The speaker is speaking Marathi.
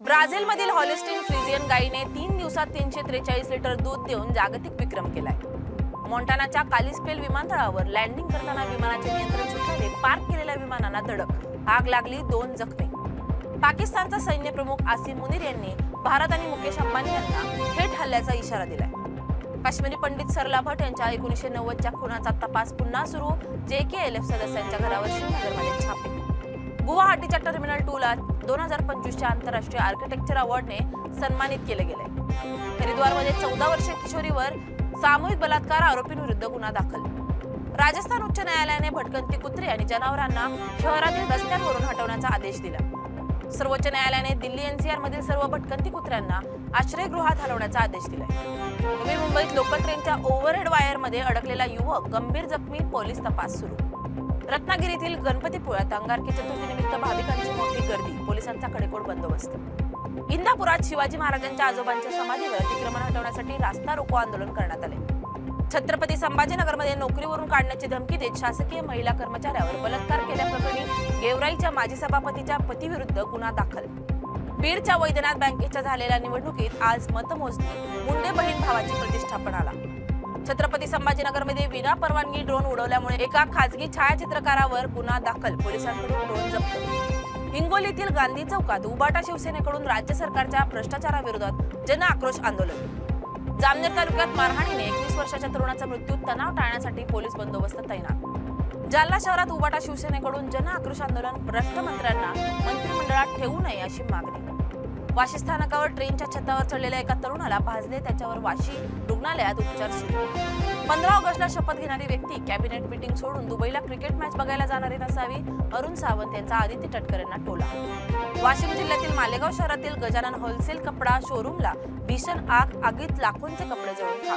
ब्राझीलमधील हॉलिस्टीन फ्रिजियन गायीने 3 दिवसात 343 लिटर दूध देऊन जागतिक विक्रम केलाय। मॉन्टानाच्या कालिस्पेल विमानतळावर लँडिंग करताना विमानाचे नियंत्रण सुटल्याने पार्क केलेल्या विमानाला धडक, आग लागली, 2 जखमी। पाकिस्तानचा सैन्य प्रमुख आसिम मुनीर यांनी भारत आणि मुकेश अंबानी यांना थेट हल्ल्याचा इशारा दिलाय। काश्मीरी पंडित सरला भट यांच्या 1990च्या खुनाचा तपास पुन्हा सुरू, JKLF सदस्यांच्या घरावर श्रीनगरमध्ये छापे। गुवाहाटीच्या टर्मिनल 2 ला 2025च्या आंतरराष्ट्रीय आर्किटेक्चर अवॉर्डने सन्मानित केले गेले। हरिद्वारमध्ये 14 वर्षीय किशोरीवर सामूहिक बलात्कार आरोपींविरुद्ध गुन्हा दाखल। राजस्थान उच्च न्यायालयाने भटकंती कुत्रे आणि जनावरांना शहरातील रस्त्यांवरून हटवण्याचा आदेश दिला। सर्वोच्च न्यायालयाने दिल्ली NCR मधील सर्व भटकंती कुत्र्यांना आश्रयगृहात हलवण्याचा आदेश दिलाय। नवी मुंबईत लोकल ट्रेनच्या ओव्हरहेड वायरमध्ये अडकलेला युवक गंभीर जखमी, पोलीस तपास सुरू। रत्नागिरीतील गणपतीपुळ्यात अंगारकी चतुर्थीनिमित्त भाविकांची मोठी गर्दी, पोलिसांचा कडेकोट बंदोबस्त। इंदापुरात शिवाजी महाराजांच्या आजोबांच्या समाधीवर अतिक्रमण हटवण्यासाठी रास्ता रोको आंदोलन करण्यात आले। छत्रपती संभाजीनगरमध्ये नोकरीवरून काढण्याची धमकी देत शासकीय महिला कर्मचाऱ्यावर बलात्कार केल्याप्रकरणी गेवराईच्या माजी सभापतीच्या पतीविरुद्ध गुन्हा दाखल। बीडच्या वैद्यनाथ बँकेच्या झालेल्या निवडणुकीत आज मतमोजणी, मुंडे बहीण भावाची प्रतिष्ठापनाला। छत्रपती संभाजीनगरमध्ये विना परवानगी ड्रोन उडवल्यामुळे एका खासगी छायाचित्रकारावर गुन्हा दाखल, पोलिसांकडून ड्रोन जप्त। हिंगोलीतील गांधी चौकात उबाटा शिवसेनेकडून राज्य सरकारच्या भ्रष्टाचाराविरोधात जन आक्रोश आंदोलन। जामनेर तालुक्यात मारहाणीने 21 वर्षाच्या तरुणाचा मृत्यू, तणाव टाळण्यासाठी पोलीस बंदोबस्त तैनात। जालना शहरात उबाटा शिवसेनेकडून जन आक्रोश आंदोलन, भ्रष्ट मंत्र्यांना मंत्रिमंडळात ठेवू नये अशी मागणी। वाशी स्थानकावर ट्रेनच्या छतावर चढलेल्या एका तरुणाला भाजले, त्याच्यावर वाशी रुग्णालयात उपचार सुरू। 15 ऑगस्टला शपथ घेणारी व्यक्ती कॅबिनेट मीटिंग सोडून दुबईला क्रिकेट मॅच बघायला जाणारी नसावी, अरुण सावंत यांचा आदित्य तटकरे यांना टोला। वाशिम जिल्ह्यातील मालेगाव शहरातील गजानन होलसेल कपडा शोरूमला भीषण आग, आगीत लाखोंचे कपडे जळून खाक।